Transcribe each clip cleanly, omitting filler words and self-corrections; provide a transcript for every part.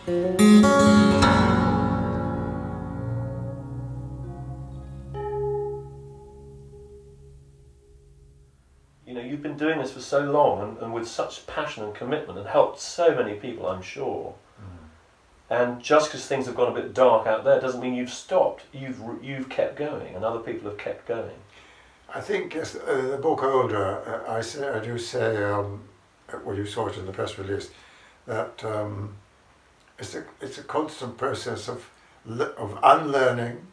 You know, you've been doing this for so long and with such passion and commitment and helped so many people, I'm sure. And just because things have gone a bit dark out there doesn't mean you've stopped. You've kept going, and other people have kept going. I think yes, the book Older, I do say, well, you saw it in the press release, that it's a constant process of unlearning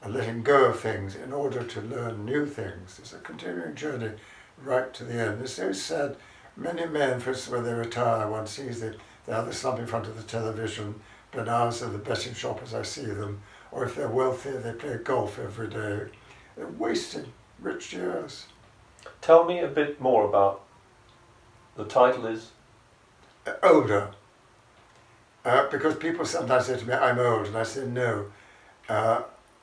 and letting go of things in order to learn new things. It's a continuing journey right to the end. It's so sad. Many men, for instance, when they retire, one sees they either slump in front of the television, spend hours at the betting shop as I see them, or if they're wealthy, they play golf every day. They're wasting rich years. Tell me a bit more about, the title is? Older. Because people sometimes say to me, I'm old, and I say, no,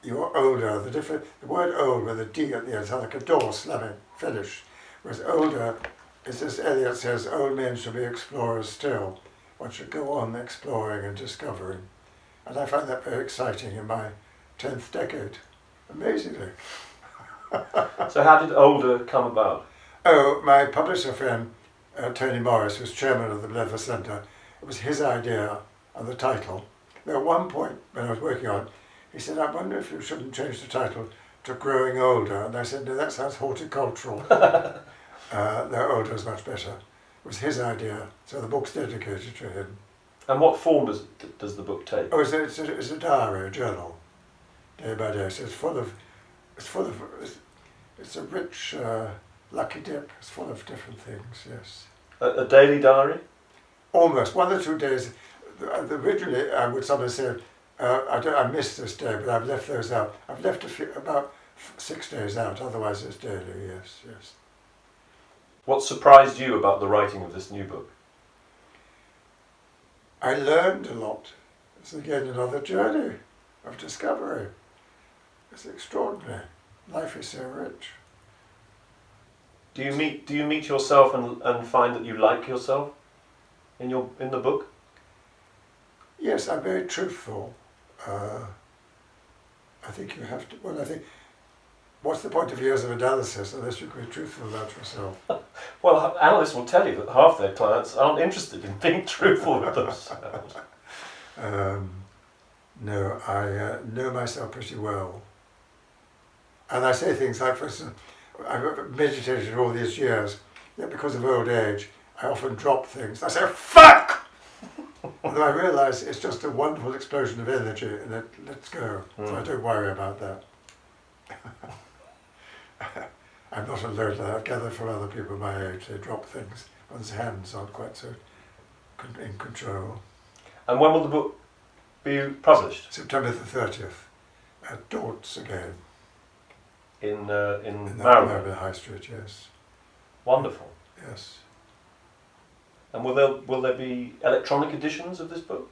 you're older. The word old with a D at the end sounds like a door slamming, finish. Whereas older is, as Eliot says, old men should be explorers still. One should go on exploring and discovering. And I find that very exciting in my 10th decade, amazingly. So how did Older come about? Oh, my publisher friend, Tony Morris, who's chairman of the Leather Centre, it was his idea and the title. Now, at one point when I was working on it, he said, I wonder if you shouldn't change the title to Growing Older. And I said, no, that sounds horticultural. No, older is much better. It was his idea, so the book's dedicated to him. And what form does the book take? Oh, it's a diary, a journal, day by day. So it's a rich, lucky dip. It's full of different things, yes. A daily diary? Almost, 1 or 2 days. Originally, I would sometimes say, I missed this day, but I've left those out. I've left about 6 days out, otherwise it's daily, yes. What surprised you about the writing of this new book? I learned a lot. It's again another journey of discovery. It's extraordinary. Life is so rich. Do you meet yourself and find that you like yourself in the book? Yes, I'm very truthful. I think you have to. Well, I think. What's the point of years of analysis unless you can be truthful about yourself? Well, analysts will tell you that half their clients aren't interested in being truthful with themselves. No, I know myself pretty well. And I say things like, for instance, I've meditated all these years, yet because of old age, I often drop things. I say, fuck! And then I realise it's just a wonderful explosion of energy and let's go. So I don't worry about that. I'm not alone. I gather from other people my age, they drop things. One's hands aren't quite so in control. And when will the book be published? September the 30th, at Dort's again. In Marylebone Marylebone? High Street, yes. Wonderful. Yes. And will there be electronic editions of this book?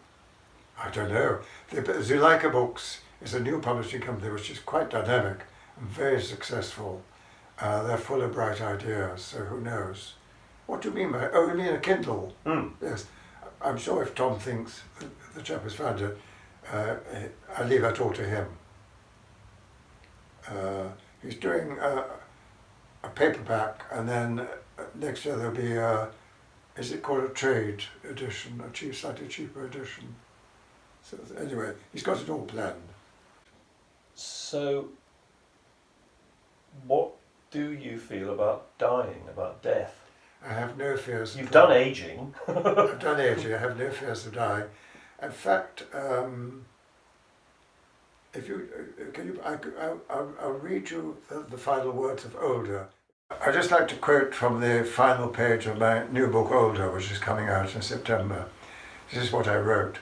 I don't know. Zuleika Books is a new publishing company which is quite dynamic and very successful. They're full of bright ideas, so who knows? What do you mean by, oh, you mean a Kindle? Yes. I'm sure if Tom thinks the chap has found it, I leave that all to him. He's doing a paperback, and then next year there'll be is it called a trade edition, a slightly cheaper edition. So anyway, he's got it all planned. So, what do you feel about dying, about death? I have no fears. You've done aging. I've done aging. I have no fears of dying. In fact, if you I'll read you the final words of Older. I'd just like to quote from the final page of my new book Older, which is coming out in September. This is what I wrote.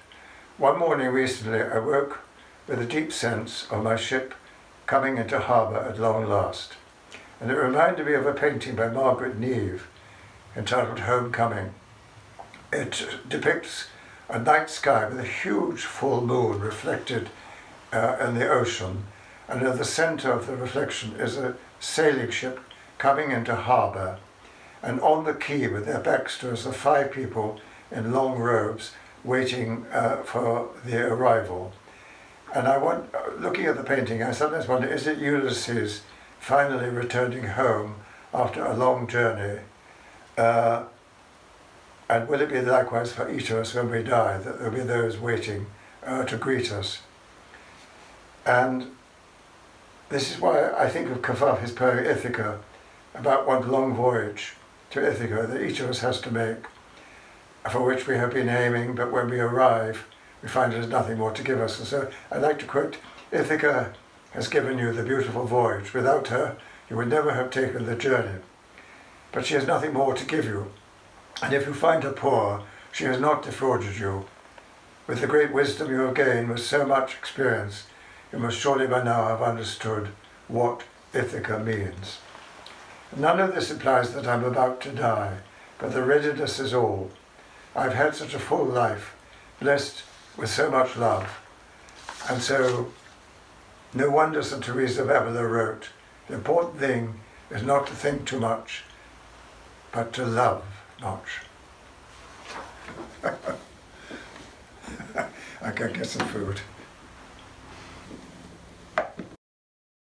One morning recently I woke with a deep sense of my ship coming into harbour at long last, and it reminded me of a painting by Margaret Neve entitled Homecoming. It depicts a night sky with a huge full moon reflected in the ocean, and at the centre of the reflection is a sailing ship coming into harbour, and on the quay with their backs to us are 5 people in long robes waiting for the arrival. And looking at the painting, I sometimes wonder, is it Ulysses finally returning home after a long journey? And will it be likewise for each of us when we die, that there will be those waiting to greet us? And this is why I think of Covaf's poem Ithaca, about one long voyage to Ithaca that each of us has to make, for which we have been aiming, but when we arrive, we find there's nothing more to give us. And so I like to quote, Ithaca has given you the beautiful voyage. Without her, you would never have taken the journey. But she has nothing more to give you. And if you find her poor, she has not defrauded you. With the great wisdom you have gained, with so much experience, you must surely by now have understood what Ithaca means. None of this implies that I'm about to die, but the readiness is all. I've had such a full life, blessed with so much love. And so, no wonder St. Teresa of Avila wrote, the important thing is not to think too much, but to love much. I can get some food.